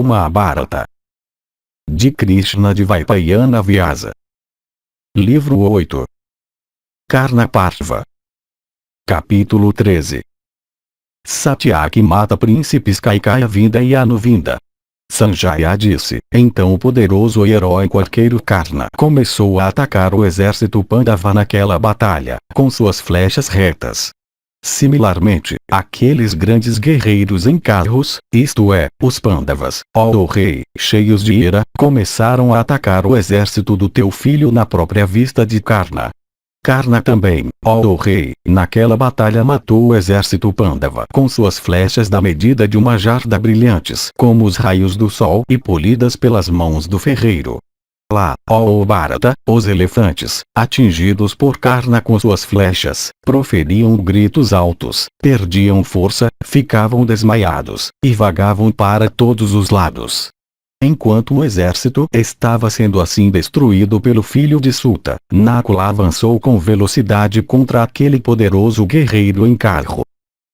Mahabharata. De Krishna de Vaipayana Vyasa. Livro 8. Karna Parva. Capítulo 13. Satyaki mata príncipes Kaikaya Vinda e Anuvinda. Sanjaya disse: então o poderoso e heróico arqueiro Karna começou a atacar o exército Pandava naquela batalha, com suas flechas retas. Similarmente, aqueles grandes guerreiros em carros, isto é, os Pandavas, ó rei, cheios de ira, começaram a atacar o exército do teu filho na própria vista de Karna. Karna também, ó rei, naquela batalha matou o exército Pandava com suas flechas da medida de uma jarda brilhantes como os raios do sol e polidas pelas mãos do ferreiro. Lá, ó Bharata, os elefantes, atingidos por Karna com suas flechas, proferiam gritos altos, perdiam força, ficavam desmaiados, e vagavam para todos os lados. Enquanto o exército estava sendo assim destruído pelo filho de Suta, Nakula avançou com velocidade contra aquele poderoso guerreiro em carro.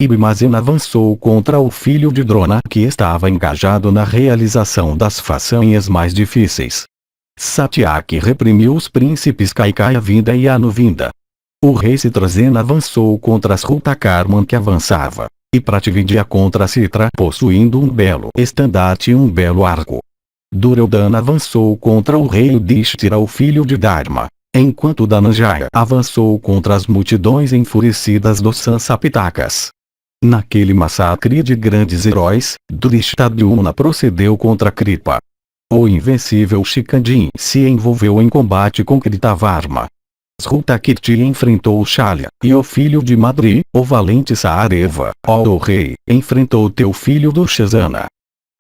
E Bhimazena avançou contra o filho de Drona que estava engajado na realização das façanhas mais difíceis. Satyaki reprimiu os príncipes Kaikaya Vinda e Anuvinda. O rei Citrasena avançou contra Srutakarman que avançava, e Prativindya contra Citra possuindo um belo estandarte e um belo arco. Duryodhana avançou contra o rei Yudhishthira o filho de Dharma, enquanto Dhananjaya avançou contra as multidões enfurecidas dos Sansapitakas. Naquele massacre de grandes heróis, Drishtadyumna procedeu contra Kripa. O invencível Shikandin se envolveu em combate com Kritavarma. Srutakirti enfrentou Shalya, e o filho de Madri, o valente Saareva, ó rei, enfrentou teu filho Dushasana.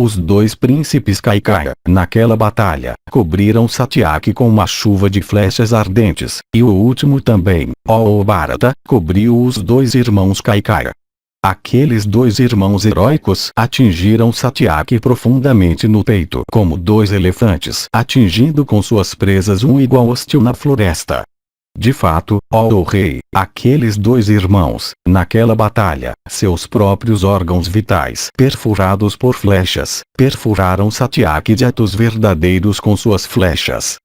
Os dois príncipes Kaikaya, naquela batalha, cobriram Satyaki com uma chuva de flechas ardentes, e o último também, ó Bharata, cobriu os dois irmãos Kaikaya. Aqueles dois irmãos heróicos atingiram Satyaki profundamente no peito como dois elefantes atingindo com suas presas um igual hostil na floresta. De fato, ó rei, aqueles dois irmãos, naquela batalha, seus próprios órgãos vitais perfurados por flechas, perfuraram Satyaki de atos verdadeiros com suas flechas.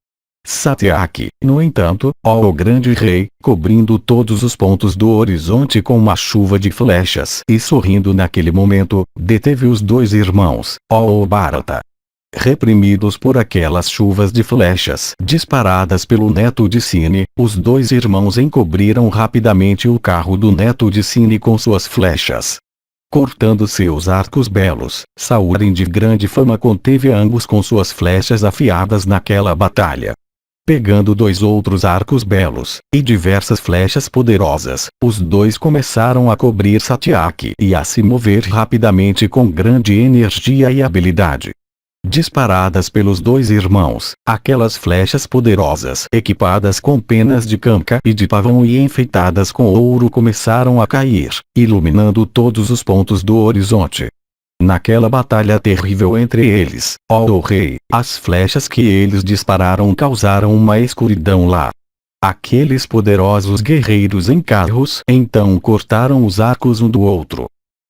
Satyaki, no entanto, ó grande rei, cobrindo todos os pontos do horizonte com uma chuva de flechas e sorrindo naquele momento, deteve os dois irmãos, ó Bharata. Reprimidos por aquelas chuvas de flechas disparadas pelo neto de Cine, os dois irmãos encobriram rapidamente o carro do neto de Cine com suas flechas. Cortando seus arcos belos, Saurin de grande fama conteve ambos com suas flechas afiadas naquela batalha. Pegando dois outros arcos belos, e diversas flechas poderosas, os dois começaram a cobrir Satyaki e a se mover rapidamente com grande energia e habilidade. Disparadas pelos dois irmãos, aquelas flechas poderosas equipadas com penas de canca e de pavão e enfeitadas com ouro começaram a cair, iluminando todos os pontos do horizonte. Naquela batalha terrível entre eles, ó rei, as flechas que eles dispararam causaram uma escuridão lá. Aqueles poderosos guerreiros em carros então cortaram os arcos um do outro.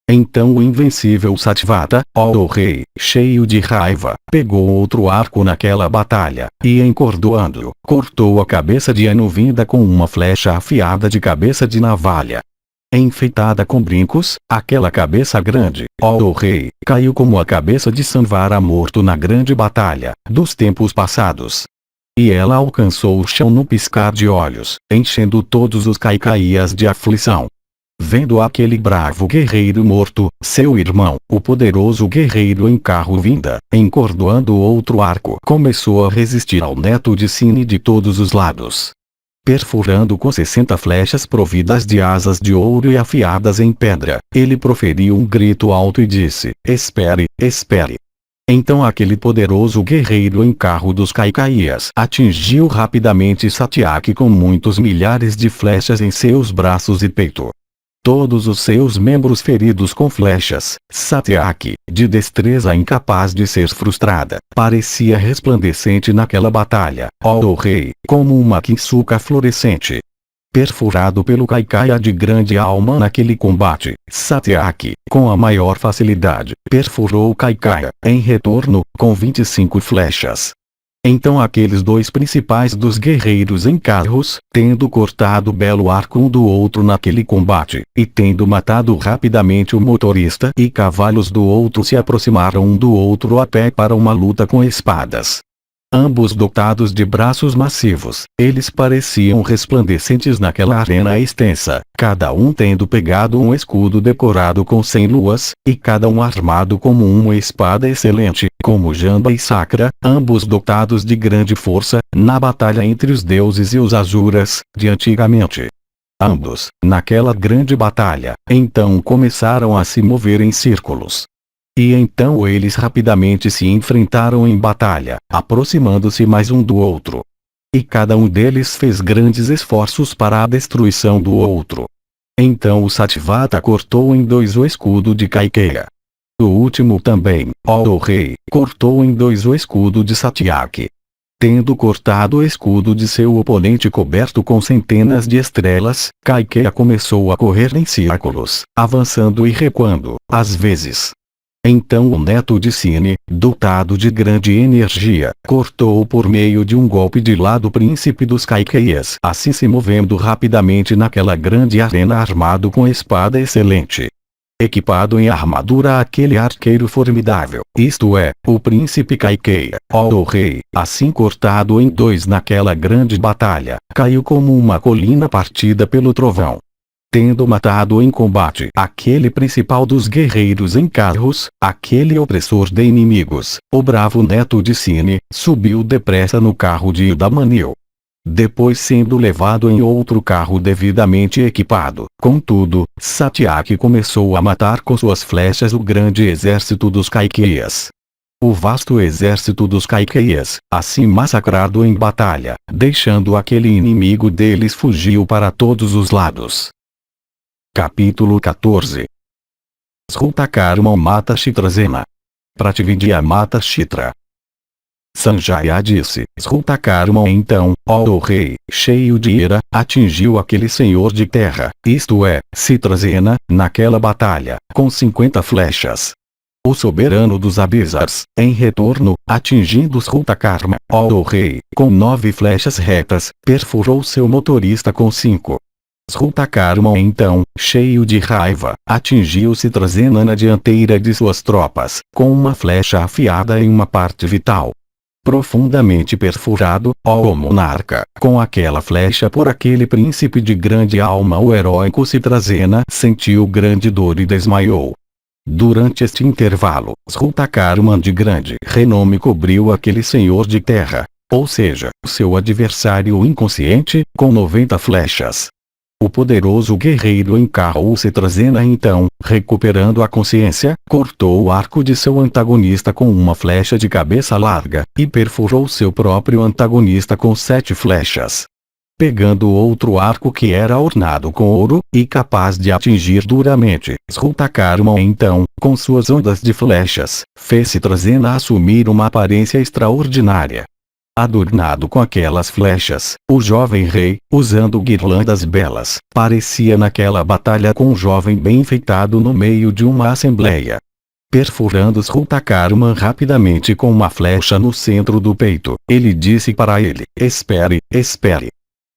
Então o invencível Satyavata, ó rei, cheio de raiva, pegou outro arco naquela batalha, e encordoando-o, cortou a cabeça de Anuvinda com uma flecha afiada de cabeça de navalha. Enfeitada com brincos, aquela cabeça grande, ó rei, caiu como a cabeça de Samvara morto na grande batalha, dos tempos passados. E ela alcançou o chão no piscar de olhos, enchendo todos os Kaikaias de aflição. Vendo aquele bravo guerreiro morto, seu irmão, o poderoso guerreiro em carro Vinda, encordoando o outro arco, começou a resistir ao neto de Cine de todos os lados. Perfurando com 60 flechas providas de asas de ouro e afiadas em pedra, ele proferiu um grito alto e disse: espere, espere. Então aquele poderoso guerreiro em carro dos Kaikaias atingiu rapidamente Satyaki com muitos milhares de flechas em seus braços e peito. Todos os seus membros feridos com flechas, Satyaki, de destreza incapaz de ser frustrada, parecia resplandecente naquela batalha, ó rei, como uma quinsuca florescente. perfurado pelo Kaikaya de grande alma naquele combate. Satyaki, com a maior facilidade, perfurou Kaikaya, em retorno, com 25 flechas. Então aqueles dois principais dos guerreiros em carros, tendo cortado o belo arco um do outro naquele combate, e tendo matado rapidamente o motorista e cavalos do outro, se aproximaram um do outro a pé para uma luta com espadas. Ambos dotados de braços massivos, eles pareciam resplandecentes naquela arena extensa, cada um tendo pegado um escudo decorado com 100 luas, e cada um armado como uma espada excelente, como Jamba e Sakra, ambos dotados de grande força, na batalha entre os deuses e os Asuras, de antigamente. Ambos, naquela grande batalha, então começaram a se mover em círculos. E então eles rapidamente se enfrentaram em batalha, aproximando-se mais um do outro. E cada um deles fez grandes esforços para a destruição do outro. Então o Satyavata cortou em dois o escudo de Kaikeya. O último também, ó rei, cortou em dois o escudo de Satyaki. Tendo cortado o escudo de seu oponente coberto com centenas de estrelas, Kaikeya começou a correr em círculos, avançando e recuando, às vezes. Então o neto de Sine, dotado de grande energia, cortou por meio de um golpe de lado o príncipe dos Kaikeyas, assim se movendo rapidamente naquela grande arena armado com espada excelente. Equipado em armadura aquele arqueiro formidável, isto é, o príncipe Kaikeya, ó rei, assim cortado em dois naquela grande batalha, caiu como uma colina partida pelo trovão. Tendo matado em combate aquele principal dos guerreiros em carros, aquele opressor de inimigos, o bravo neto de Sine, subiu depressa no carro de Ildamanil. Depois sendo levado em outro carro devidamente equipado, contudo, Satyaki começou a matar com suas flechas o grande exército dos Kaikeyas. O vasto exército dos Kaikeyas, assim massacrado em batalha, deixando aquele inimigo deles, fugiu para todos os lados. Capítulo 14. Srutakarma mata Chitrasena. Prativindya mata Chitra. Sanjaya disse: Srutakarma então, ó rei, cheio de ira, atingiu aquele senhor de terra, isto é, Chitrasena, naquela batalha, com 50 flechas. O soberano dos Abisars, em retorno, atingindo Srutakarma, ó rei, com 9 flechas retas, perfurou seu motorista com 5. Srutakarma então, cheio de raiva, atingiu Chitrasena na dianteira de suas tropas, com uma flecha afiada em uma parte vital. Profundamente perfurado, ó monarca, com aquela flecha por aquele príncipe de grande alma, o heróico Chitrasena sentiu grande dor e desmaiou. Durante este intervalo, Srutakarma de grande renome cobriu aquele senhor de terra, ou seja, seu adversário inconsciente, com 90 flechas. O poderoso guerreiro encarou Chitrasena então, recuperando a consciência, cortou o arco de seu antagonista com uma flecha de cabeça larga, e perfurou seu próprio antagonista com 7 flechas. Pegando outro arco que era ornado com ouro, e capaz de atingir duramente, Srutakarma então, com suas ondas de flechas, fez Chitrasena assumir uma aparência extraordinária. Adornado com aquelas flechas, o jovem rei, usando guirlandas belas, parecia naquela batalha com um jovem bem enfeitado no meio de uma assembleia. Perfurando Srutakarma rapidamente com uma flecha no centro do peito, ele disse para ele: espere, espere.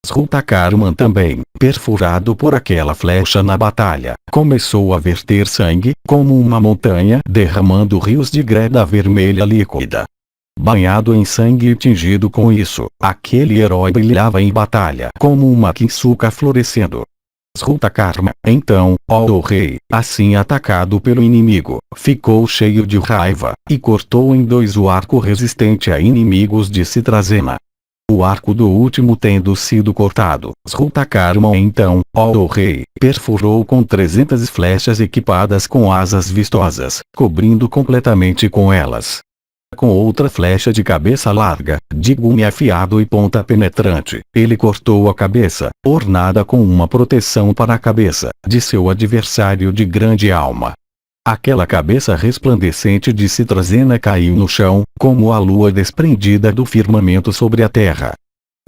Srutakarma também, perfurado por aquela flecha na batalha, começou a verter sangue, como uma montanha derramando rios de greda vermelha líquida. Banhado em sangue e tingido com isso, aquele herói brilhava em batalha como uma quinçuca florescendo. Srutakarma, então, ó rei, assim atacado pelo inimigo, ficou cheio de raiva, e cortou em dois o arco resistente a inimigos de Chitrasena. O arco do último tendo sido cortado, Srutakarma então, ó rei, perfurou com 300 flechas equipadas com asas vistosas, cobrindo completamente com elas. Com outra flecha de cabeça larga, de gume afiado e ponta penetrante, ele cortou a cabeça, ornada com uma proteção para a cabeça, de seu adversário de grande alma. Aquela cabeça resplandecente de Chitrasena caiu no chão, como a lua desprendida do firmamento sobre a terra.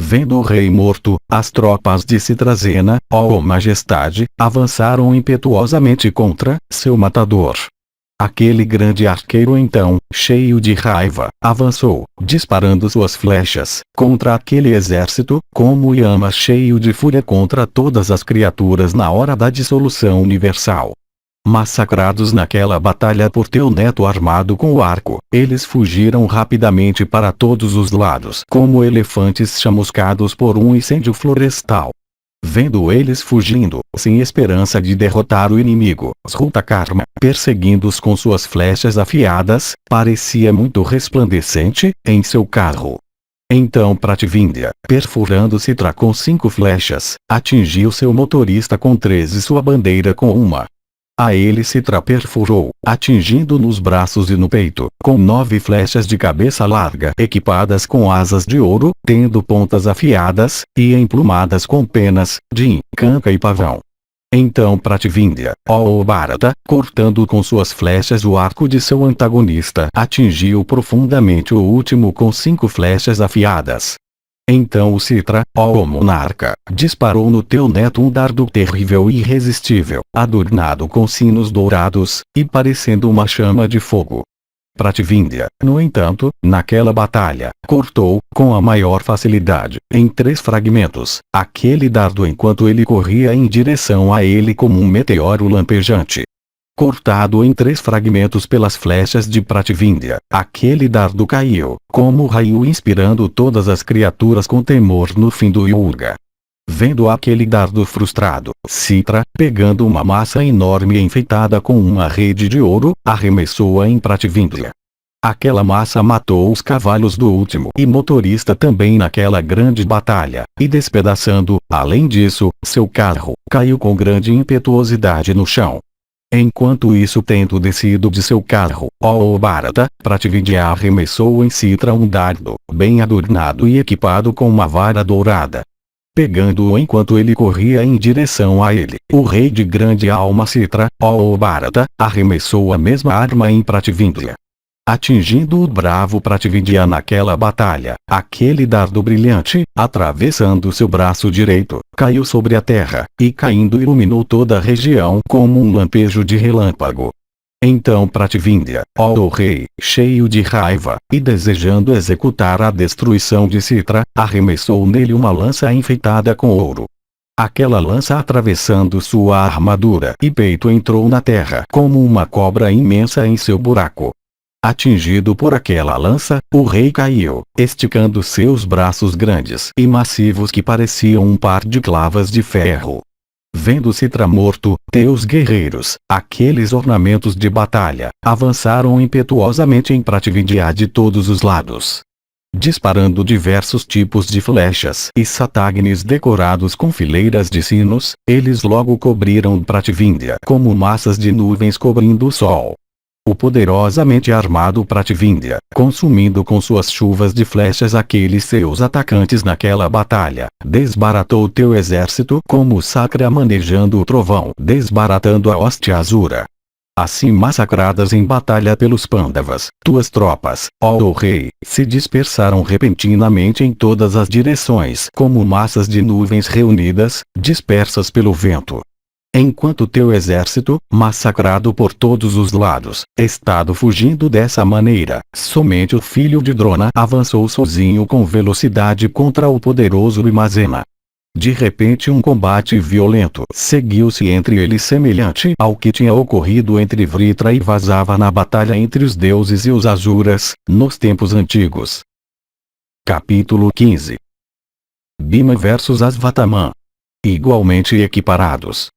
Vendo o rei morto, as tropas de Citrazena, ó majestade, avançaram impetuosamente contra seu matador. Aquele grande arqueiro então, cheio de raiva, avançou, disparando suas flechas, contra aquele exército, como Yama cheio de fúria contra todas as criaturas na hora da dissolução universal. Massacrados naquela batalha por teu neto armado com o arco, eles fugiram rapidamente para todos os lados como elefantes chamuscados por um incêndio florestal. Vendo eles fugindo, sem esperança de derrotar o inimigo, Srutakarma, perseguindo-os com suas flechas afiadas, parecia muito resplandecente, em seu carro. Então Prativindya, perfurando Citra com 5 flechas, atingiu seu motorista com 3 e sua bandeira com uma. A ele Citra perfurou, atingindo nos braços e no peito, com 9 flechas de cabeça larga equipadas com asas de ouro, tendo pontas afiadas, e emplumadas com penas, de canca e pavão. Então Prativindya, ó Bharata, cortando com suas flechas o arco de seu antagonista, atingiu profundamente o último com 5 flechas afiadas. Então o Citra, ó monarca, disparou no teu neto um dardo terrível e irresistível, adornado com sinos dourados, e parecendo uma chama de fogo. Prativindya, no entanto, naquela batalha, cortou, com a maior facilidade, em 3 fragmentos, aquele dardo enquanto ele corria em direção a ele como um meteoro lampejante. Cortado em 3 fragmentos pelas flechas de Prativindya, aquele dardo caiu, como raio inspirando todas as criaturas com temor no fim do Yuga. Vendo aquele dardo frustrado, Citra, pegando uma massa enorme enfeitada com uma rede de ouro, arremessou-a em Prativindya. Aquela massa matou os cavalos do último e motorista também naquela grande batalha, e despedaçando, além disso, seu carro, caiu com grande impetuosidade no chão. Enquanto isso tendo descido de seu carro, ó Bharata, Prativindya arremessou em Citra um dardo, bem adornado e equipado com uma vara dourada. Pegando-o enquanto ele corria em direção a ele, o rei de grande alma Citra, ó Bharata, arremessou a mesma arma em Prativindya. Atingindo o bravo Prativindya naquela batalha, aquele dardo brilhante, atravessando seu braço direito, caiu sobre a terra, e caindo iluminou toda a região como um lampejo de relâmpago. Então Prativindya, ó rei, cheio de raiva, e desejando executar a destruição de Citra, arremessou nele uma lança enfeitada com ouro. Aquela lança atravessando sua armadura e peito entrou na terra como uma cobra imensa em seu buraco. Atingido por aquela lança, o rei caiu, esticando seus braços grandes e massivos que pareciam um par de clavas de ferro. Vendo Citra morto, teus guerreiros, aqueles ornamentos de batalha, avançaram impetuosamente em Prativindya de todos os lados. Disparando diversos tipos de flechas e satagnis decorados com fileiras de sinos, eles logo cobriram Prativindya como massas de nuvens cobrindo o sol. O poderosamente armado Prativindya, consumindo com suas chuvas de flechas aqueles seus atacantes naquela batalha, desbaratou teu exército como o Sakra manejando o trovão, desbaratando a hoste azura. Assim massacradas em batalha pelos Pandavas, tuas tropas, ó rei, se dispersaram repentinamente em todas as direções como massas de nuvens reunidas, dispersas pelo vento. Enquanto teu exército, massacrado por todos os lados, estado fugindo dessa maneira, somente o filho de Drona avançou sozinho com velocidade contra o poderoso Bhimazena. De repente um combate violento seguiu-se entre eles semelhante ao que tinha ocorrido entre Vritra e Vasava na batalha entre os deuses e os Asuras, nos tempos antigos. Capítulo 15. Bhima vs Asvatthama. Igualmente equiparados.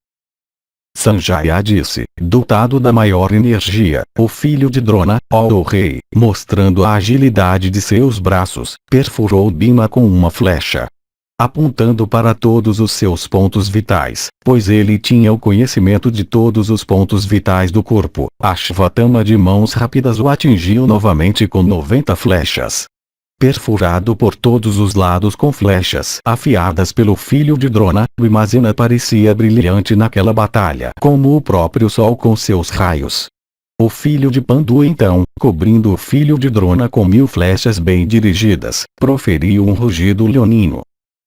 Sanjaya disse, dotado da maior energia, o filho de Drona, ó rei, mostrando a agilidade de seus braços, perfurou Bhima com uma flecha. Apontando para todos os seus pontos vitais, pois ele tinha o conhecimento de todos os pontos vitais do corpo, Ashvatthama de mãos rápidas o atingiu novamente com 90 flechas. Perfurado por todos os lados com flechas afiadas pelo filho de Drona, Bhimazena parecia brilhante naquela batalha como o próprio sol com seus raios. O filho de Pandu então, cobrindo o filho de Drona com 1000 flechas bem dirigidas, proferiu um rugido leonino.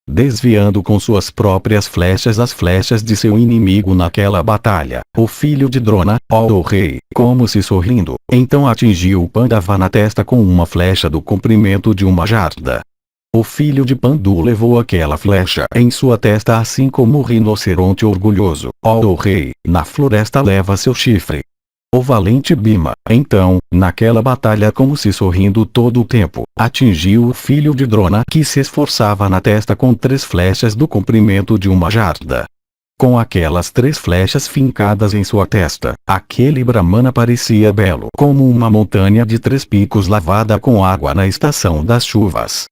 desviando com suas próprias flechas as flechas de seu inimigo naquela batalha. O filho de Drona, ó rei, como se sorrindo, então atingiu Pandava na testa com uma flecha do comprimento de uma jarda. O filho de Pandu levou aquela flecha em sua testa assim como o rinoceronte orgulhoso, ó rei, na floresta leva seu chifre. O valente Bhima, então, naquela batalha como se sorrindo todo o tempo, atingiu o filho de Drona que se esforçava na testa com 3 flechas do comprimento de uma jarda. Com aquelas 3 flechas fincadas em sua testa, aquele Brahmana parecia belo como uma montanha de 3 picos lavada com água na estação das chuvas.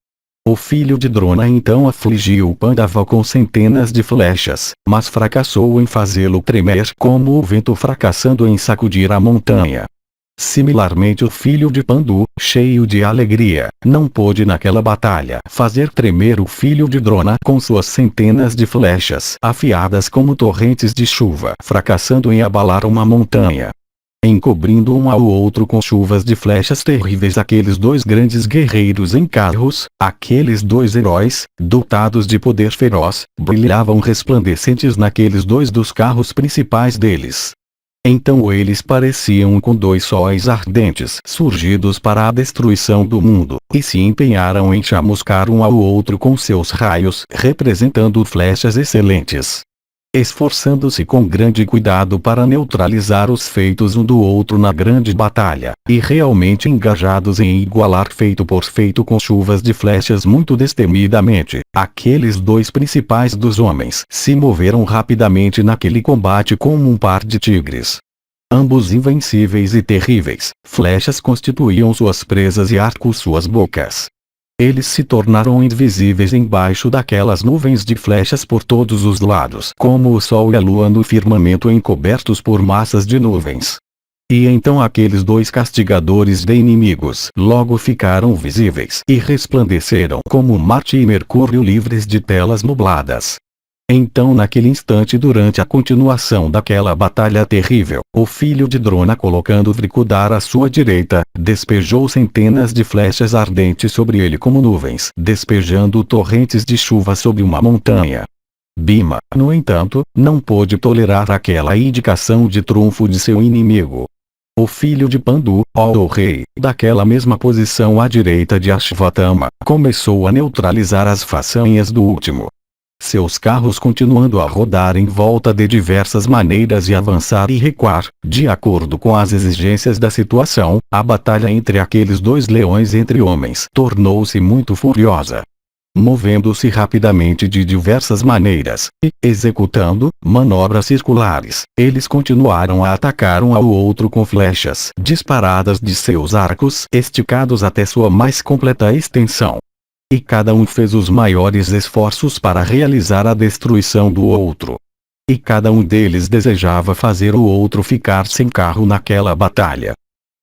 O filho de Drona então afligiu Pandava com centenas de flechas, mas fracassou em fazê-lo tremer como o vento fracassando em sacudir a montanha. Similarmente o filho de Pandu, cheio de alegria, não pôde naquela batalha fazer tremer o filho de Drona com suas centenas de flechas afiadas como torrentes de chuva fracassando em abalar uma montanha. Encobrindo um ao outro com chuvas de flechas terríveis aqueles 2 grandes guerreiros em carros, aqueles 2 heróis, dotados de poder feroz, brilhavam resplandecentes naqueles 2 dos carros principais deles. Então eles pareciam com 2 sóis ardentes surgidos para a destruição do mundo, e se empenharam em chamuscar um ao outro com seus raios representando flechas excelentes. Esforçando-se com grande cuidado para neutralizar os feitos um do outro na grande batalha, e realmente engajados em igualar feito por feito com chuvas de flechas muito destemidamente, aqueles 2 principais dos homens se moveram rapidamente naquele combate como um par de tigres. Ambos invencíveis e terríveis, flechas constituíam suas presas e arcos suas bocas. Eles se tornaram invisíveis embaixo daquelas nuvens de flechas por todos os lados, como o sol e a lua no firmamento encobertos por massas de nuvens. E então aqueles 2 castigadores de inimigos logo ficaram visíveis e resplandeceram como Marte e Mercúrio livres de telas nubladas. Então naquele instante durante a continuação daquela batalha terrível, o filho de Drona colocando Vrikudar à sua direita, despejou centenas de flechas ardentes sobre ele como nuvens, despejando torrentes de chuva sobre uma montanha. Bhima, no entanto, não pôde tolerar aquela indicação de trunfo de seu inimigo. O filho de Pandu, ó rei, daquela mesma posição à direita de Ashvatthama, começou a neutralizar as façanhas do último. Seus carros continuando a rodar em volta de diversas maneiras e avançar e recuar, de acordo com as exigências da situação, a batalha entre aqueles 2 leões entre homens tornou-se muito furiosa. Movendo-se rapidamente de diversas maneiras, e, executando, manobras circulares, eles continuaram a atacar um ao outro com flechas disparadas de seus arcos esticados até sua mais completa extensão. E cada um fez os maiores esforços para realizar a destruição do outro. E cada um deles desejava fazer o outro ficar sem carro naquela batalha.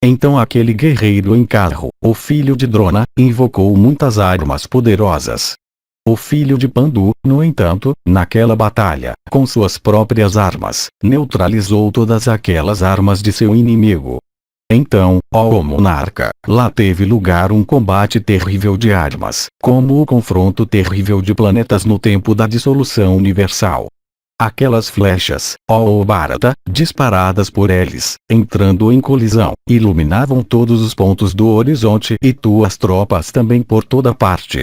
Então aquele guerreiro em carro, o filho de Drona, invocou muitas armas poderosas. O filho de Pandu, no entanto, naquela batalha, com suas próprias armas, neutralizou todas aquelas armas de seu inimigo. Então, ó monarca, lá teve lugar um combate terrível de armas, como o confronto terrível de planetas no tempo da dissolução universal. Aquelas flechas, ó Bharata, disparadas por eles, entrando em colisão, iluminavam todos os pontos do horizonte e tuas tropas também por toda parte.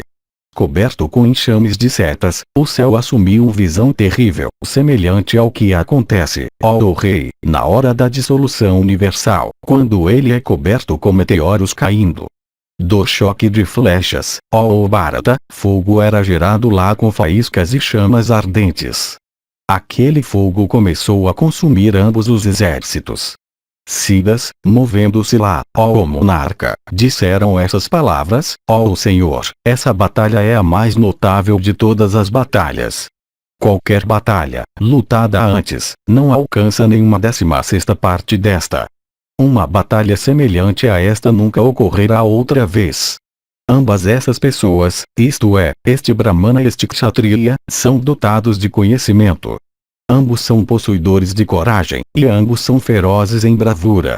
Coberto com enxames de setas, o céu assumiu uma visão terrível, semelhante ao que acontece, ó rei, na hora da dissolução universal, quando ele é coberto com meteoros caindo. Do choque de flechas, ó Bharata, fogo era gerado lá com faíscas e chamas ardentes. Aquele fogo começou a consumir ambos os exércitos. Sidas, movendo-se lá, ó monarca, disseram essas palavras: ó Senhor, essa batalha é a mais notável de todas as batalhas. Qualquer batalha, lutada antes, não alcança nenhuma 16ª parte desta. Uma batalha semelhante a esta nunca ocorrerá outra vez. Ambas essas pessoas, isto é, este Brahmana e este Kshatriya, são dotados de conhecimento. Ambos são possuidores de coragem, e ambos são ferozes em bravura.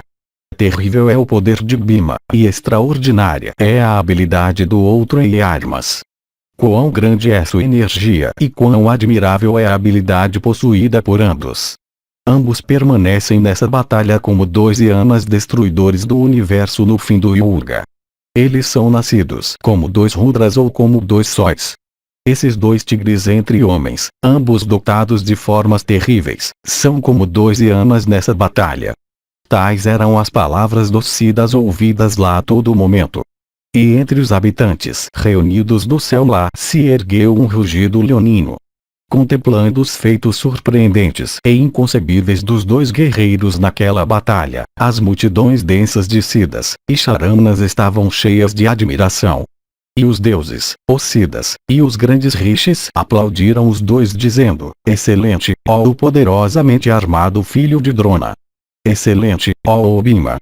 Terrível é o poder de Bhima, e extraordinária é a habilidade do outro em armas. quão grande é sua energia e quão admirável é a habilidade possuída por ambos. Ambos permanecem nessa batalha como dois Yamas destruidores do universo no fim do Yuga. Eles são nascidos como dois Rudras ou como dois sóis. Esses dois tigres entre homens, ambos dotados de formas terríveis, são como dois Yamas nessa batalha. Tais eram as palavras docidas ouvidas lá a todo momento. E entre os habitantes reunidos do céu lá se ergueu um rugido leonino. Contemplando os feitos surpreendentes e inconcebíveis dos dois guerreiros naquela batalha, as multidões densas de Siddhas e Charamanas estavam cheias de admiração. E os deuses, os Siddhas, e os grandes rishis aplaudiram os dois dizendo: excelente, ó o poderosamente armado filho de Drona! Excelente, ó Bhima!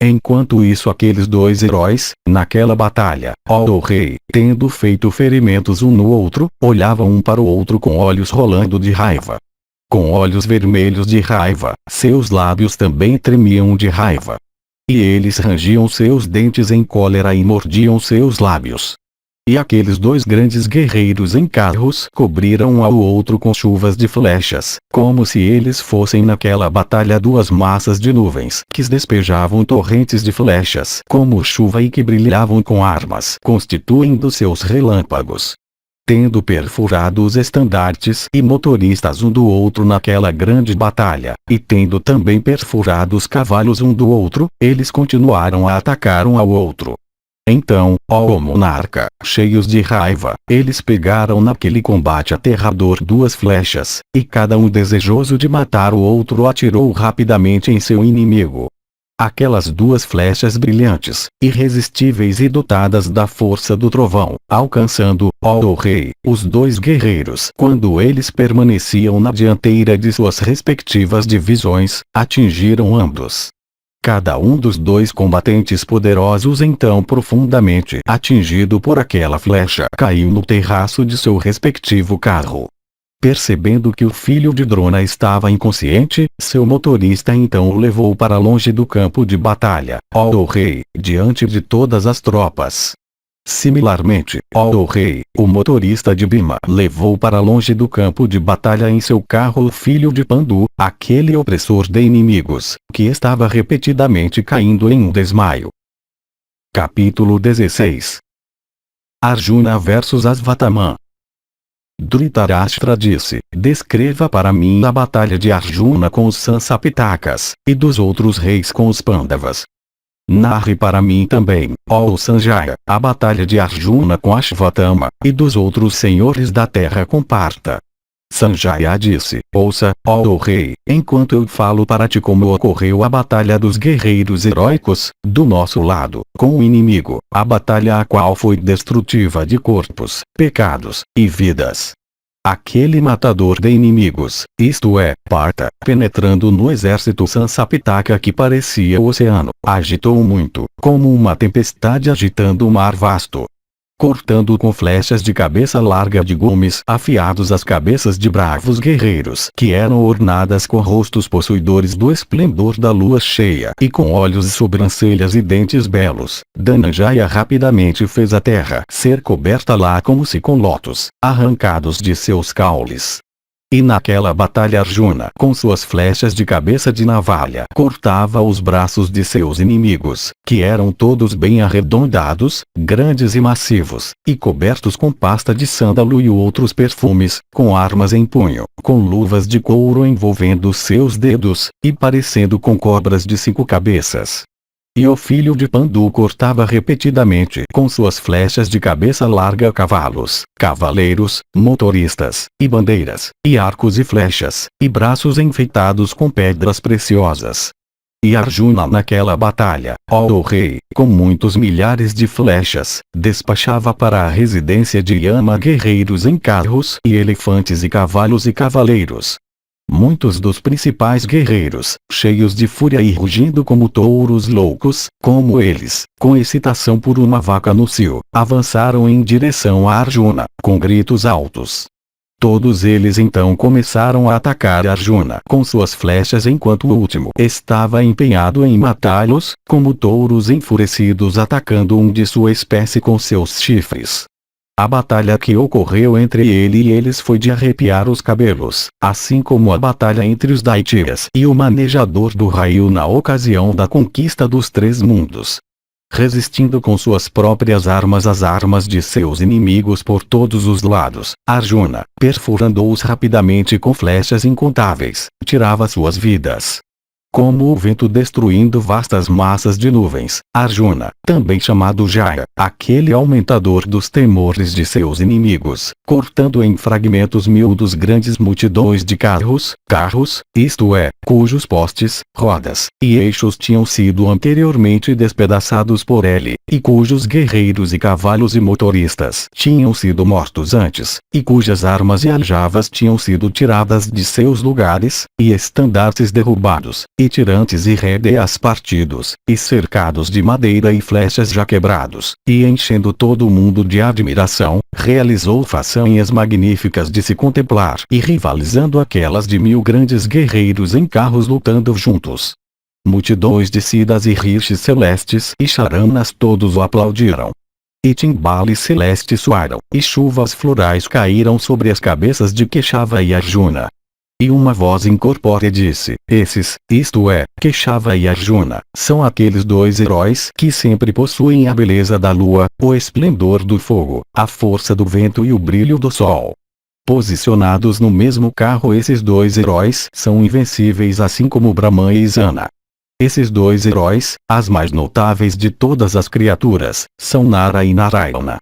Enquanto isso aqueles dois heróis, naquela batalha, ó o rei, tendo feito ferimentos um no outro, olhavam um para o outro com olhos rolando de raiva. Com olhos vermelhos de raiva, seus lábios também tremiam de raiva. E eles rangiam seus dentes em cólera e mordiam seus lábios. E aqueles dois grandes guerreiros em carros cobriram um ao outro com chuvas de flechas, como se eles fossem naquela batalha duas massas de nuvens que despejavam torrentes de flechas como chuva e que brilhavam com armas constituindo seus relâmpagos. Tendo perfurado os estandartes e motoristas um do outro naquela grande batalha, e tendo também perfurado os cavalos um do outro, eles continuaram a atacar um ao outro. Então, ó monarca, cheios de raiva, eles pegaram naquele combate aterrador duas flechas, e cada um desejoso de matar o outro atirou rapidamente em seu inimigo. Aquelas duas flechas brilhantes, irresistíveis e dotadas da força do trovão, alcançando, ó rei, os dois guerreiros quando eles permaneciam na dianteira de suas respectivas divisões, atingiram ambos. Cada um dos dois combatentes poderosos então profundamente atingido por aquela flecha caiu no terraço de seu respectivo carro. Percebendo que o filho de Drona estava inconsciente, seu motorista então o levou para longe do campo de batalha, ó rei, diante de todas as tropas. Similarmente, ó rei, o motorista de Bhima levou para longe do campo de batalha em seu carro o filho de Pandu, aquele opressor de inimigos, que estava repetidamente caindo em um desmaio. Capítulo 16. Arjuna vs Asvatthama. Dhritarashtra disse: descreva para mim a batalha de Arjuna com os Sansapitakas, e dos outros reis com os Pandavas. Narre para mim também, ó Sanjaya, a batalha de Arjuna com Ashvatthama, e dos outros senhores da terra com Partha. Sanjaya disse: ouça, ó rei, enquanto eu falo para ti como ocorreu a batalha dos guerreiros heróicos, do nosso lado, com o inimigo, a batalha a qual foi destrutiva de corpos, pecados, e vidas. Aquele matador de inimigos, isto é, Partha, penetrando no exército Sansapitaka que parecia o oceano, agitou muito, como uma tempestade agitando o mar vasto. Cortando com flechas de cabeça larga de gumes afiados as cabeças de bravos guerreiros que eram ornadas com rostos possuidores do esplendor da lua cheia e com olhos e sobrancelhas e dentes belos, Dhananjaya rapidamente fez a terra ser coberta lá como se com lotos, arrancados de seus caules. E naquela batalha Arjuna com suas flechas de cabeça de navalha cortava os braços de seus inimigos, que eram todos bem arredondados, grandes e massivos, e cobertos com pasta de sândalo e outros perfumes, com armas em punho, com luvas de couro envolvendo seus dedos, e parecendo com cobras de 5 cabeças. E o filho de Pandu cortava repetidamente com suas flechas de cabeça larga cavalos, cavaleiros, motoristas, e bandeiras, e arcos e flechas, e braços enfeitados com pedras preciosas. E Arjuna naquela batalha, ó rei, com muitos milhares de flechas, despachava para a residência de Yama guerreiros em carros e elefantes e cavaleiros. Muitos dos principais guerreiros, cheios de fúria e rugindo como touros loucos, como eles, com excitação por uma vaca no cio, avançaram em direção a Arjuna, com gritos altos. Todos eles então começaram a atacar Arjuna com suas flechas enquanto o último estava empenhado em matá-los, como touros enfurecidos atacando um de sua espécie com seus chifres. A batalha que ocorreu entre ele e eles foi de arrepiar os cabelos, assim como a batalha entre os Daitias e o manejador do raio na ocasião da conquista dos três mundos. Resistindo com suas próprias armas às armas de seus inimigos por todos os lados, Arjuna, perfurando-os rapidamente com flechas incontáveis, tirava suas vidas. Como o vento destruindo vastas massas de nuvens, Arjuna, também chamado Jaya, aquele aumentador dos temores de seus inimigos, cortando em fragmentos miúdos grandes multidões de carros, isto é, cujos postes, rodas e eixos tinham sido anteriormente despedaçados por ele, e cujos guerreiros e cavalos e motoristas tinham sido mortos antes, e cujas armas e aljavas tinham sido tiradas de seus lugares, e estandartes derrubados, e tirantes e rédeas partidos, e cercados de madeira e flechas já quebrados, e enchendo todo o mundo de admiração, realizou façanhas magníficas de se contemplar e rivalizando aquelas de 1000 grandes guerreiros em carros lutando juntos. Multidões de siddhas e rishis celestes e charanas todos o aplaudiram. E timbales celestes soaram, e chuvas florais caíram sobre as cabeças de Keshava e Arjuna. E uma voz incorpórea disse: esses, isto é, Keshava e Arjuna, são aqueles dois heróis que sempre possuem a beleza da lua, o esplendor do fogo, a força do vento e o brilho do sol. Posicionados no mesmo carro, esses dois heróis são invencíveis, assim como Brahma e Isana. Esses dois heróis, as mais notáveis de todas as criaturas, são Nara e Narayana.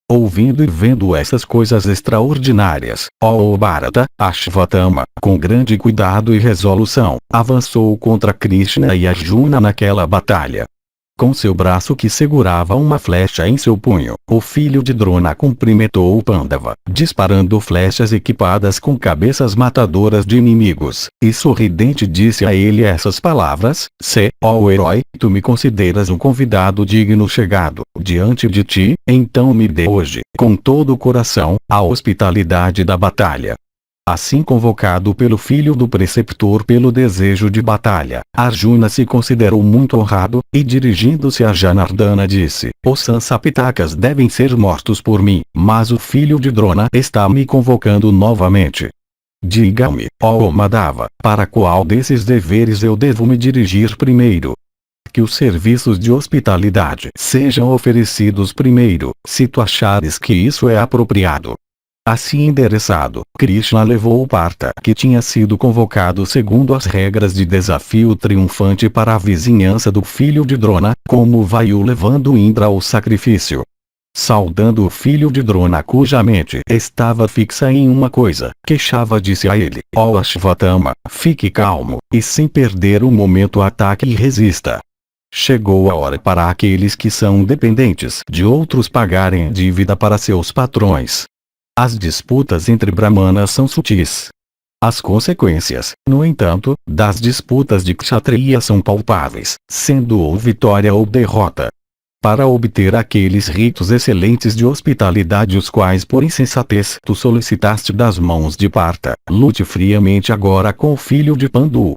Ouvindo e vendo essas coisas extraordinárias, ó Bharata, Ashvatthama, com grande cuidado e resolução, avançou contra Krishna e Arjuna naquela batalha. Com seu braço que segurava uma flecha em seu punho, o filho de Drona cumprimentou o Pandava, disparando flechas equipadas com cabeças matadoras de inimigos, e sorridente disse a ele essas palavras: se, ó herói, tu me consideras um convidado digno chegado diante de ti, então me dê hoje, com todo o coração, a hospitalidade da batalha. Assim convocado pelo filho do preceptor pelo desejo de batalha, Arjuna se considerou muito honrado, e dirigindo-se a Janardana disse: os Sansapitakas devem ser mortos por mim, mas o filho de Drona está me convocando novamente. Diga-me, ó Madhava, para qual desses deveres eu devo me dirigir primeiro? Que os serviços de hospitalidade sejam oferecidos primeiro, se tu achares que isso é apropriado. Assim endereçado, Krishna levou o Partha, que tinha sido convocado segundo as regras de desafio triunfante para a vizinhança do filho de Drona, como vai-o levando Indra ao sacrifício. Saudando o filho de Drona cuja mente estava fixa em uma coisa, Keshava disse a ele: ó Ashvatthama, fique calmo, e sem perder um momento ataque e resista. Chegou a hora para aqueles que são dependentes de outros pagarem dívida para seus patrões. As disputas entre brahmanas são sutis. As consequências, no entanto, das disputas de kshatriya são palpáveis, sendo ou vitória ou derrota. Para obter aqueles ritos excelentes de hospitalidade os quais por insensatez tu solicitaste das mãos de Partha, lute friamente agora com o filho de Pandu.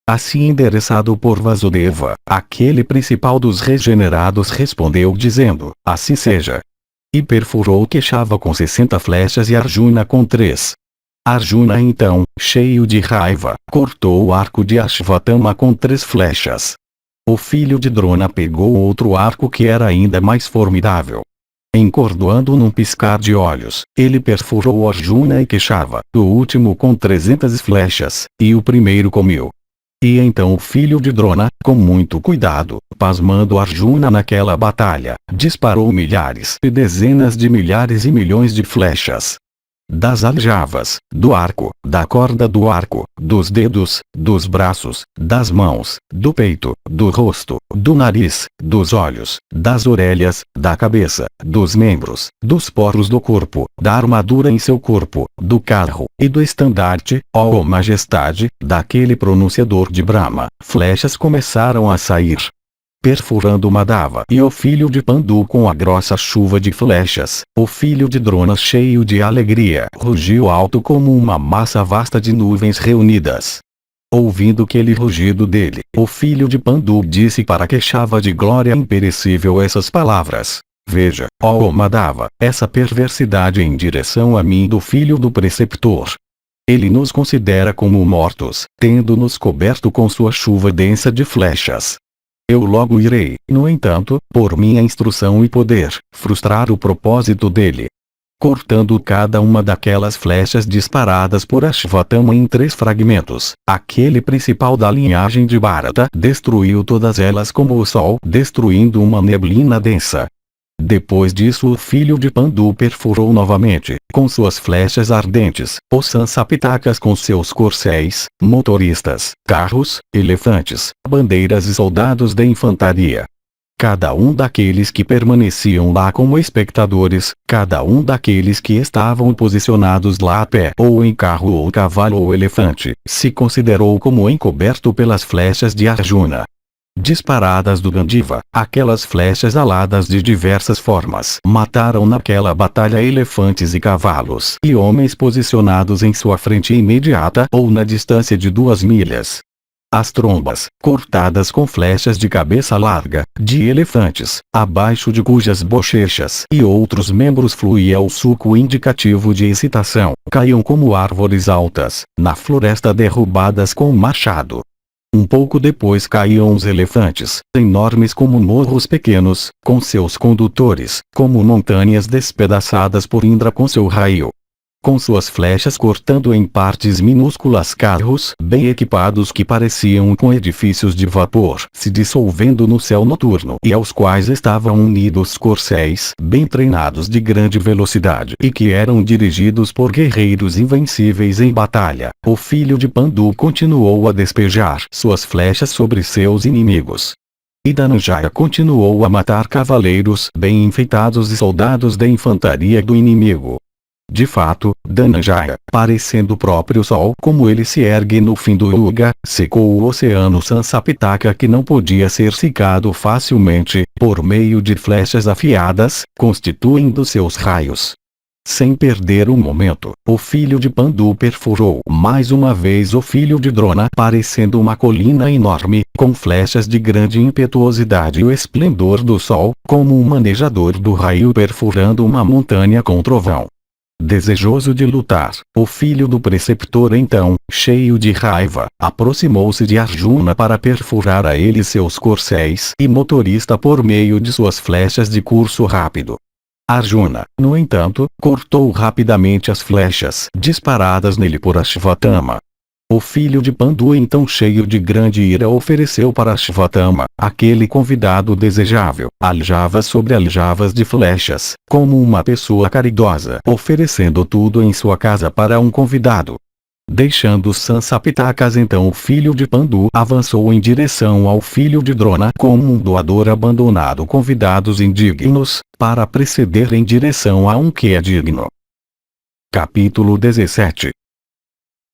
Assim endereçado por Vasudeva, aquele principal dos regenerados respondeu dizendo: assim seja. E perfurou Keshava com 60 flechas e Arjuna com 3. Arjuna então, cheio de raiva, cortou o arco de Ashvatthama com 3 flechas. O filho de Drona pegou outro arco que era ainda mais formidável. Encordoando num piscar de olhos, ele perfurou Arjuna e Keshava, o último com 300 flechas, e o primeiro com 1000. E então o filho de Drona, com muito cuidado, pasmando Arjuna naquela batalha, disparou milhares e dezenas de milhares e milhões de flechas. Das aljavas, do arco, da corda do arco, dos dedos, dos braços, das mãos, do peito, do rosto, do nariz, dos olhos, das orelhas, da cabeça, dos membros, dos poros do corpo, da armadura em seu corpo, do carro, e do estandarte, ó majestade, daquele pronunciador de Brahma, flechas começaram a sair, perfurando Madhava e o filho de Pandu com a grossa chuva de flechas. O filho de Drona, cheio de alegria, rugiu alto como uma massa vasta de nuvens reunidas. Ouvindo aquele rugido dele, o filho de Pandu disse para Keshava de glória imperecível essas palavras: Veja, ó Madhava, essa perversidade em direção a mim do filho do preceptor. Ele nos considera como mortos, tendo-nos coberto com sua chuva densa de flechas. Eu logo irei, no entanto, por minha instrução e poder, frustrar o propósito dele. Cortando cada uma daquelas flechas disparadas por Ashvatthama em 3 fragmentos, aquele principal da linhagem de Bharata destruiu todas elas como o sol destruindo uma neblina densa. Depois disso o filho de Pandu perfurou novamente, com suas flechas ardentes, os Sansapitakas com seus corcéis, motoristas, carros, elefantes, bandeiras e soldados de infantaria. Cada um daqueles que permaneciam lá como espectadores, cada um daqueles que estavam posicionados lá a pé ou em carro ou cavalo ou elefante, se considerou como encoberto pelas flechas de Arjuna. Disparadas do Gandiva, aquelas flechas aladas de diversas formas mataram naquela batalha elefantes e cavalos e homens posicionados em sua frente imediata ou na distância de 2 milhas. As trombas, cortadas com flechas de cabeça larga, de elefantes, abaixo de cujas bochechas e outros membros fluía o suco indicativo de excitação, caíam como árvores altas, na floresta derrubadas com machado. Um pouco depois caíam os elefantes, enormes como morros pequenos, com seus condutores, como montanhas despedaçadas por Indra com seu raio. Com suas flechas cortando em partes minúsculas carros bem equipados que pareciam com edifícios de vapor se dissolvendo no céu noturno e aos quais estavam unidos corcéis bem treinados de grande velocidade e que eram dirigidos por guerreiros invencíveis em batalha, o filho de Pandu continuou a despejar suas flechas sobre seus inimigos. E Dhananjaya continuou a matar cavaleiros bem enfeitados e soldados da infantaria do inimigo. De fato, Dhananjaya, parecendo o próprio sol como ele se ergue no fim do Yuga, secou o oceano Sansapitaka que não podia ser secado facilmente, por meio de flechas afiadas, constituindo seus raios. Sem perder um momento, o filho de Pandu perfurou mais uma vez o filho de Drona parecendo uma colina enorme, com flechas de grande impetuosidade e o esplendor do sol, como um manejador do raio perfurando uma montanha com trovão. Desejoso de lutar, o filho do preceptor então, cheio de raiva, aproximou-se de Arjuna para perfurar a ele seus corcéis e motorista por meio de suas flechas de curso rápido. Arjuna, no entanto, cortou rapidamente as flechas disparadas nele por Ashvatthama. O filho de Pandu então cheio de grande ira ofereceu para Ashvatthama, aquele convidado desejável, aljavas sobre aljavas de flechas, como uma pessoa caridosa oferecendo tudo em sua casa para um convidado. Deixando os Sansapitakas então o filho de Pandu avançou em direção ao filho de Drona como um doador abandonado convidados indignos, para preceder em direção a um que é digno. Capítulo 17.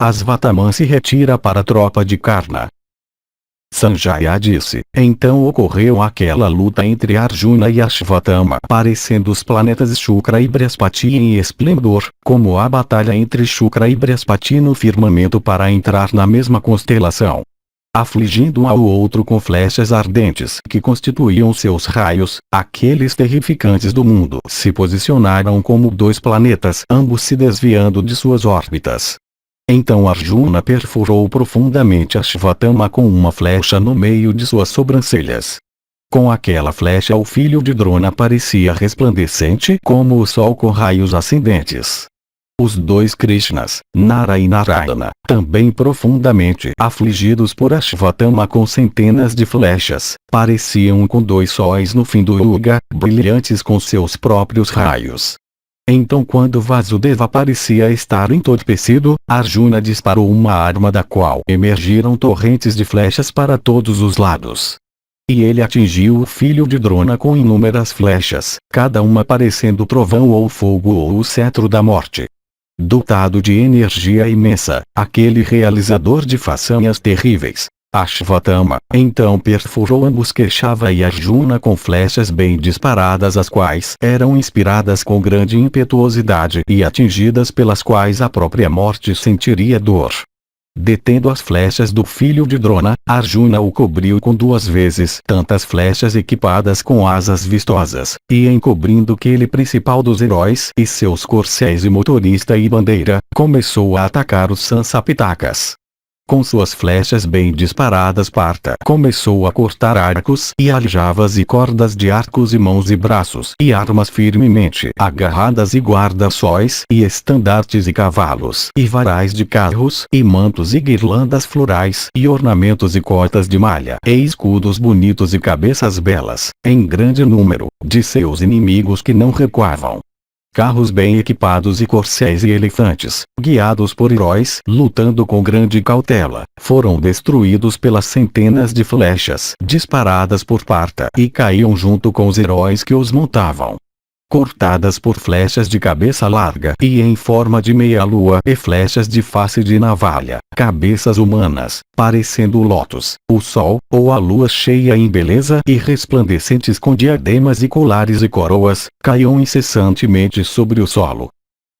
Ashvatthama se retira para a tropa de Karna. Sanjaya disse, então ocorreu aquela luta entre Arjuna e Ashvatthama parecendo os planetas Shukra e Brihaspati em esplendor, como a batalha entre Shukra e Brihaspati no firmamento para entrar na mesma constelação. Afligindo um ao outro com flechas ardentes que constituíam seus raios, aqueles terrificantes do mundo se posicionaram como 2 planetas ambos se desviando de suas órbitas. Então Arjuna perfurou profundamente Ashvatthama com uma flecha no meio de suas sobrancelhas. Com aquela flecha o filho de Drona parecia resplandecente como o sol com raios ascendentes. Os 2 Krishnas, Nara e Narayana, também profundamente afligidos por Ashvatthama com centenas de flechas, pareciam com 2 sóis no fim do Yuga, brilhantes com seus próprios raios. Então quando Vasudeva parecia estar entorpecido, Arjuna disparou uma arma da qual emergiram torrentes de flechas para todos os lados. E ele atingiu o filho de Drona com inúmeras flechas, cada uma parecendo trovão ou fogo ou o cetro da morte. Dotado de energia imensa, aquele realizador de façanhas terríveis, Ashvatthama, então perfurou ambos Keshava e Arjuna com flechas bem disparadas as quais eram inspiradas com grande impetuosidade e atingidas pelas quais a própria morte sentiria dor. Detendo as flechas do filho de Drona, Arjuna o cobriu com 2 vezes tantas flechas equipadas com asas vistosas, e encobrindo aquele principal dos heróis e seus corcéis e motorista e bandeira, começou a atacar os Sansapitakas. Com suas flechas bem disparadas, Partha começou a cortar arcos e aljavas e cordas de arcos e mãos e braços e armas firmemente agarradas e guarda-sóis e estandartes e cavalos e varais de carros e mantos e guirlandas florais e ornamentos e cotas de malha e escudos bonitos e cabeças belas, em grande número, de seus inimigos que não recuavam. Carros bem equipados e corcéis e elefantes, guiados por heróis lutando com grande cautela, foram destruídos pelas centenas de flechas disparadas por Partha e caíam junto com os heróis que os montavam. Cortadas por flechas de cabeça larga e em forma de meia-lua e flechas de face de navalha, cabeças humanas, parecendo o lótus, o sol, ou a lua cheia em beleza e resplandecentes com diademas e colares e coroas, caíam incessantemente sobre o solo.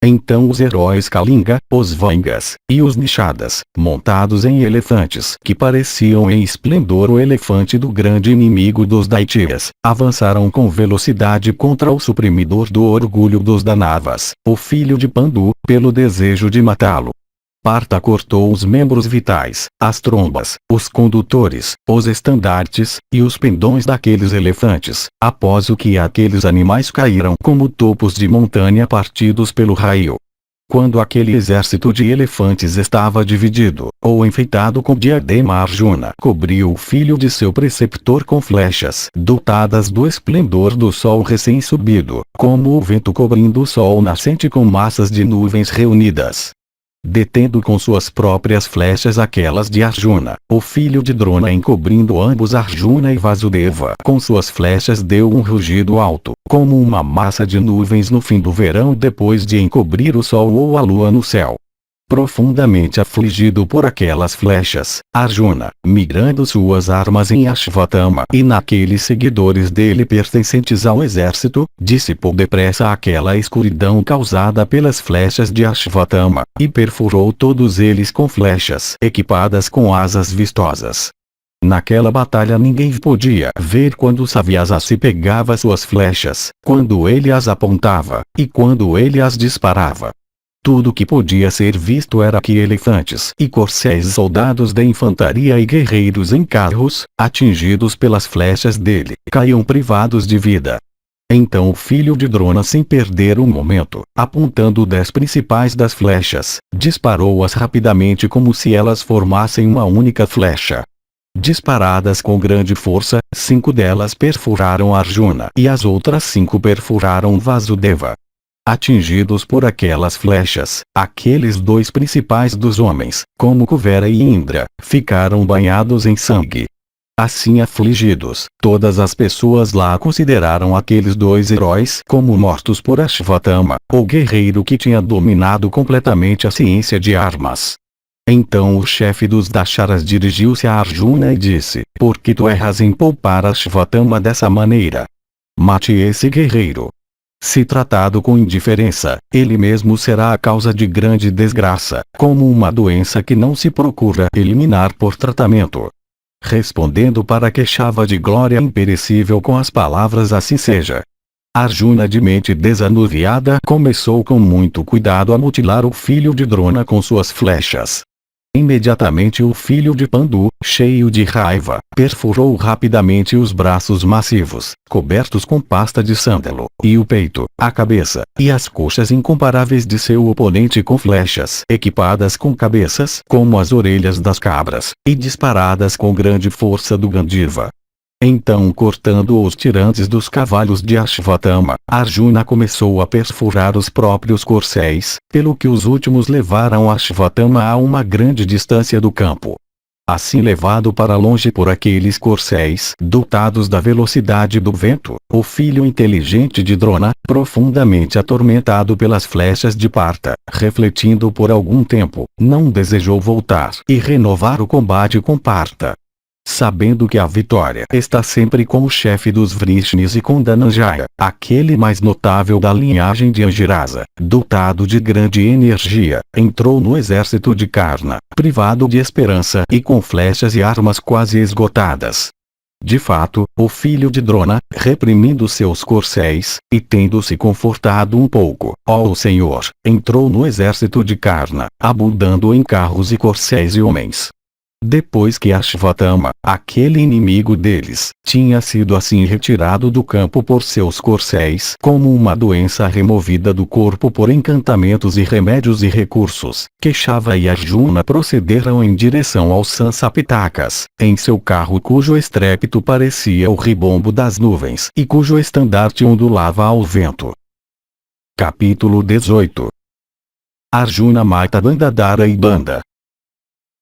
Então os heróis Kalinga, os Vangas, e os Nishadas, montados em elefantes que pareciam em esplendor o elefante do grande inimigo dos Daityas, avançaram com velocidade contra o suprimidor do orgulho dos Danavas, o filho de Pandu, pelo desejo de matá-lo. Partha cortou os membros vitais, as trombas, os condutores, os estandartes, e os pendões daqueles elefantes, após o que aqueles animais caíram como topos de montanha partidos pelo raio. Quando aquele exército de elefantes estava dividido, ou enfeitado com diadema, Arjuna cobriu o filho de seu preceptor com flechas dotadas do esplendor do sol recém-subido, como o vento cobrindo o sol nascente com massas de nuvens reunidas. Detendo com suas próprias flechas aquelas de Arjuna, o filho de Drona encobrindo ambos Arjuna e Vasudeva com suas flechas deu um rugido alto, como uma massa de nuvens no fim do verão depois de encobrir o sol ou a lua no céu. Profundamente afligido por aquelas flechas, Arjuna, migrando suas armas em Ashvatthama e naqueles seguidores dele pertencentes ao exército, dissipou depressa aquela escuridão causada pelas flechas de Ashvatthama, e perfurou todos eles com flechas equipadas com asas vistosas. Naquela batalha ninguém podia ver quando Savyasa se pegava suas flechas, quando ele as apontava, e quando ele as disparava. Tudo que podia ser visto era que elefantes e corcéis, soldados da infantaria e guerreiros em carros, atingidos pelas flechas dele, caíam privados de vida. Então o filho de Drona, sem perder um momento, apontando 10 principais das flechas, disparou-as rapidamente como se elas formassem uma única flecha. Disparadas com grande força, 5 delas perfuraram Arjuna e as outras 5 perfuraram Vasudeva. Atingidos por aquelas flechas, aqueles 2 principais dos homens, como Kuvera e Indra, ficaram banhados em sangue. Assim afligidos, todas as pessoas lá consideraram aqueles 2 heróis como mortos por Ashvatthama, o guerreiro que tinha dominado completamente a ciência de armas. Então o chefe dos Daksharas dirigiu-se a Arjuna e disse: "Por que tu erras em poupar Ashvatthama dessa maneira? Mate esse guerreiro. Se tratado com indiferença, ele mesmo será a causa de grande desgraça, como uma doença que não se procura eliminar por tratamento." Respondendo para queixava de glória imperecível com as palavras "assim seja." Arjuna, de mente desanuviada, começou com muito cuidado a mutilar o filho de Drona com suas flechas. Imediatamente o filho de Pandu, cheio de raiva, perfurou rapidamente os braços massivos, cobertos com pasta de sândalo, e o peito, a cabeça, e as coxas incomparáveis de seu oponente com flechas equipadas com cabeças como as orelhas das cabras, e disparadas com grande força do Gandiva. Então, cortando os tirantes dos cavalos de Ashvatthama, Arjuna começou a perfurar os próprios corcéis, pelo que os últimos levaram Ashvatthama a uma grande distância do campo. Assim, levado para longe por aqueles corcéis dotados da velocidade do vento, o filho inteligente de Drona, profundamente atormentado pelas flechas de Partha, refletindo por algum tempo, não desejou voltar e renovar o combate com Partha. sabendo que a vitória está sempre com o chefe dos Vrishnis e com Dhananjaya, aquele mais notável da linhagem de Angirasa, dotado de grande energia, entrou no exército de Karna, privado de esperança e com flechas e armas quase esgotadas. De fato, o filho de Drona, reprimindo seus corcéis, e tendo-se confortado um pouco, ó Senhor, entrou no exército de Karna, abundando em carros e corcéis e homens. Depois que Ashvatthama, aquele inimigo deles, tinha sido assim retirado do campo por seus corcéis como uma doença removida do corpo por encantamentos e remédios e recursos, Keshava e Arjuna procederam em direção aos Sansapitakas, em seu carro cujo estrépito parecia o ribombo das nuvens e cujo estandarte ondulava ao vento. Capítulo 18. Arjuna mata Bandadara e Banda.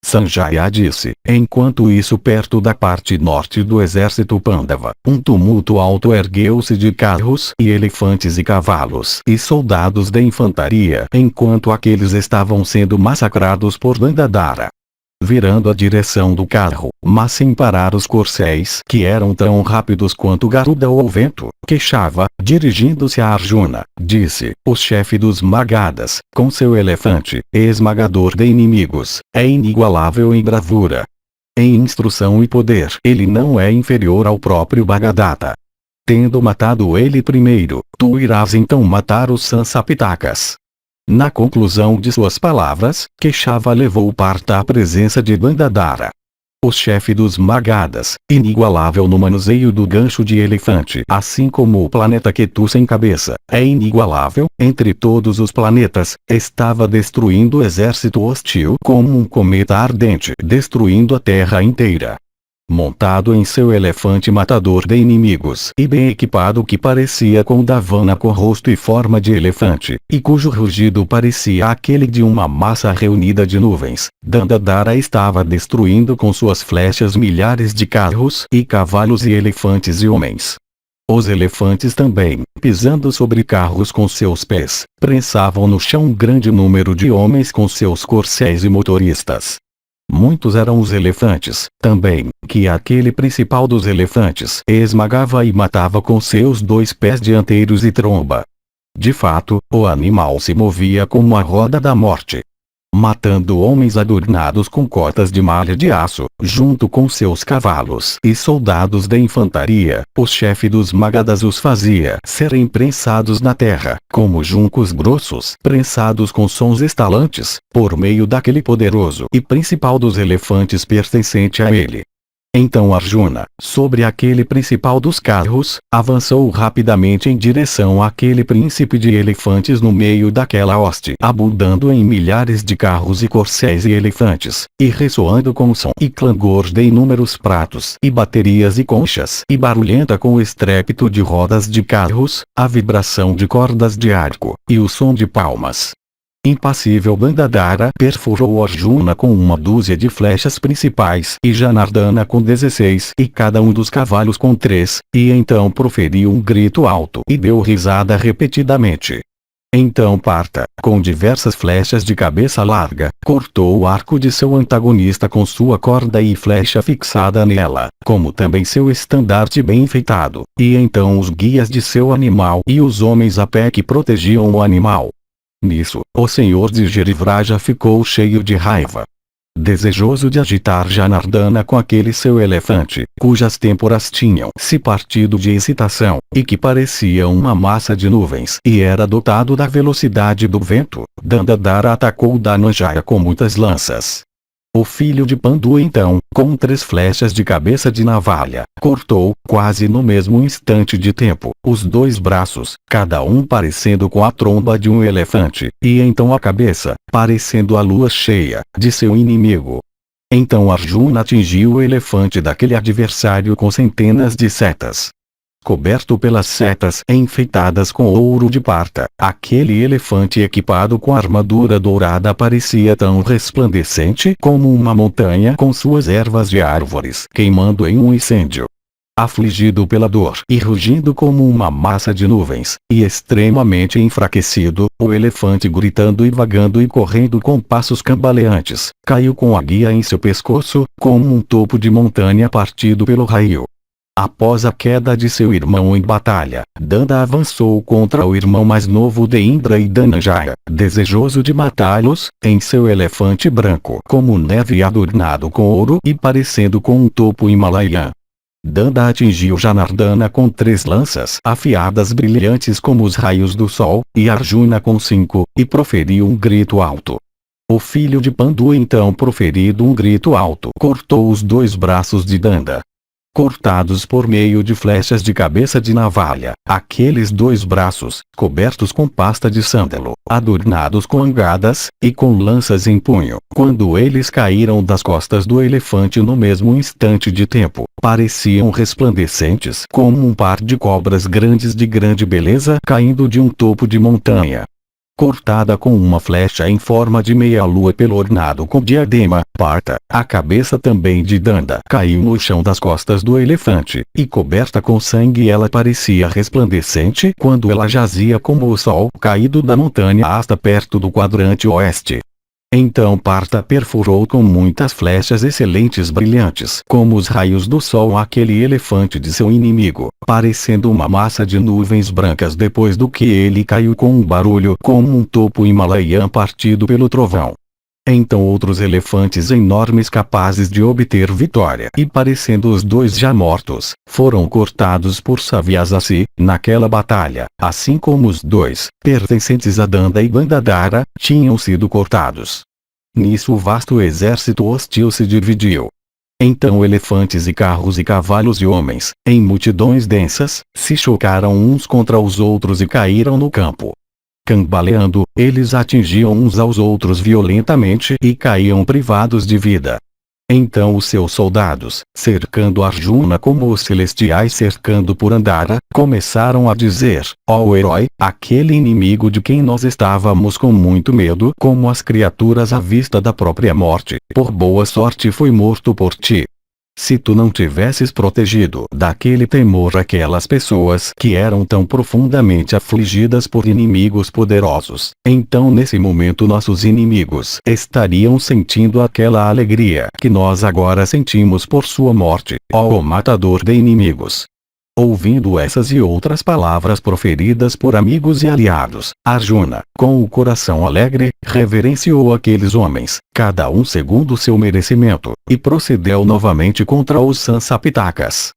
Sanjaya disse, enquanto isso perto da parte norte do exército Pandava, um tumulto alto ergueu-se de carros e elefantes e cavalos e soldados da infantaria enquanto aqueles estavam sendo massacrados por Bandadara. Virando a direção do carro, mas sem parar os corcéis que eram tão rápidos quanto Garuda ou o vento, Keshava, dirigindo-se a Arjuna, disse, o chefe dos Magadas, com seu elefante, esmagador de inimigos, é inigualável em bravura. Em instrução e poder ele não é inferior ao próprio Bhagadatta. Tendo matado ele primeiro, tu irás então matar os Sansapitakas. Na conclusão de suas palavras, Keshava levou Partha à presença de Bandadara. O chefe dos Magadas, inigualável no manuseio do gancho de elefante, assim como o planeta Ketu sem cabeça, é inigualável entre todos os planetas, estava destruindo o exército hostil como um cometa ardente, destruindo a terra inteira. Montado em seu elefante matador de inimigos e bem equipado que parecia com Davana com rosto e forma de elefante, e cujo rugido parecia aquele de uma massa reunida de nuvens, Dandadara estava destruindo com suas flechas milhares de carros e cavalos e elefantes e homens. Os elefantes também, pisando sobre carros com seus pés, prensavam no chão um grande número de homens com seus corcéis e motoristas. Muitos eram os elefantes, também, que aquele principal dos elefantes esmagava e matava com seus 2 pés dianteiros e tromba. De fato, o animal se movia como a roda da morte. Matando homens adornados com cotas de malha de aço, junto com seus cavalos e soldados da infantaria, o chefe dos Magadas os fazia serem prensados na terra, como juncos grossos prensados com sons estalantes, por meio daquele poderoso e principal dos elefantes pertencente a ele. Então Arjuna, sobre aquele principal dos carros, avançou rapidamente em direção àquele príncipe de elefantes no meio daquela hoste, abundando em milhares de carros e corcéis e elefantes, e ressoando com som e clangor de inúmeros pratos e baterias e conchas, e barulhenta com o estrépito de rodas de carros, a vibração de cordas de arco, e o som de palmas. Impassível Bandadara perfurou Arjuna com uma dúzia de flechas principais e Janardana com 16 e cada um dos cavalos com 3, e então proferiu um grito alto e deu risada repetidamente. Então Partha, com diversas flechas de cabeça larga, cortou o arco de seu antagonista com sua corda e flecha fixada nela, como também seu estandarte bem enfeitado, e então os guias de seu animal e os homens a pé que protegiam o animal. Nisso, o senhor de Girivraja ficou cheio de raiva. Desejoso de agitar Janardana com aquele seu elefante, cujas têmporas tinham se partido de excitação, e que parecia uma massa de nuvens e era dotado da velocidade do vento, Dandadara atacou Dhananjaya com muitas lanças. O filho de Pandu então, com 3 flechas de cabeça de navalha, cortou, quase no mesmo instante de tempo, os 2 braços, cada um parecendo com a tromba de um elefante, e então a cabeça, parecendo a lua cheia, de seu inimigo. Então Arjuna atingiu o elefante daquele adversário com centenas de setas. Coberto pelas setas enfeitadas com ouro de Partha, aquele elefante equipado com armadura dourada parecia tão resplandecente como uma montanha com suas ervas de árvores queimando em um incêndio. Afligido pela dor e rugindo como uma massa de nuvens, e extremamente enfraquecido, o elefante gritando e vagando e correndo com passos cambaleantes, caiu com a guia em seu pescoço, como um topo de montanha partido pelo raio. Após a queda de seu irmão em batalha, Danda avançou contra o irmão mais novo de Indra e Dhananjaya, desejoso de matá-los, em seu elefante branco como neve adornado com ouro e parecendo com um topo himalayan. Danda atingiu Janardana com 3 lanças afiadas brilhantes como os raios do sol, e Arjuna com 5, e proferiu um grito alto. O filho de Pandu então proferido um grito alto cortou os 2 braços de Danda. Cortados por meio de flechas de cabeça de navalha, aqueles 2 braços, cobertos com pasta de sândalo, adornados com angadas, e com lanças em punho, quando eles caíram das costas do elefante no mesmo instante de tempo, pareciam resplandecentes como um par de cobras grandes de grande beleza caindo de um topo de montanha. Cortada com uma flecha em forma de meia-lua pelo ornado com diadema, Partha, a cabeça também de Danda caiu no chão das costas do elefante, e coberta com sangue ela parecia resplandecente quando ela jazia como o sol caído da montanha hasta perto do quadrante oeste. Então Partha perfurou com muitas flechas excelentes brilhantes como os raios do sol aquele elefante de seu inimigo, parecendo uma massa de nuvens brancas depois do que ele caiu com um barulho como um topo himalayan partido pelo trovão. Então outros elefantes enormes capazes de obter vitória e parecendo os 2 já mortos, foram cortados por Savyasasi, naquela batalha, assim como os 2, pertencentes a Danda e Gandhadhara, tinham sido cortados. Nisso o vasto exército hostil se dividiu. Então elefantes e carros e cavalos e homens, em multidões densas, se chocaram uns contra os outros e caíram no campo. Cambaleando, eles atingiam uns aos outros violentamente e caíam privados de vida. Então os seus soldados, cercando Arjuna como os celestiais cercando Purandara, começaram a dizer: ó herói, aquele inimigo de quem nós estávamos com muito medo, como as criaturas à vista da própria morte, por boa sorte foi morto por ti. Se tu não tivesses protegido daquele temor aquelas pessoas que eram tão profundamente afligidas por inimigos poderosos, então nesse momento nossos inimigos estariam sentindo aquela alegria que nós agora sentimos por sua morte, ó matador de inimigos. Ouvindo essas e outras palavras proferidas por amigos e aliados, Arjuna, com o coração alegre, reverenciou aqueles homens, cada um segundo seu merecimento, e procedeu novamente contra os Sansapitakas.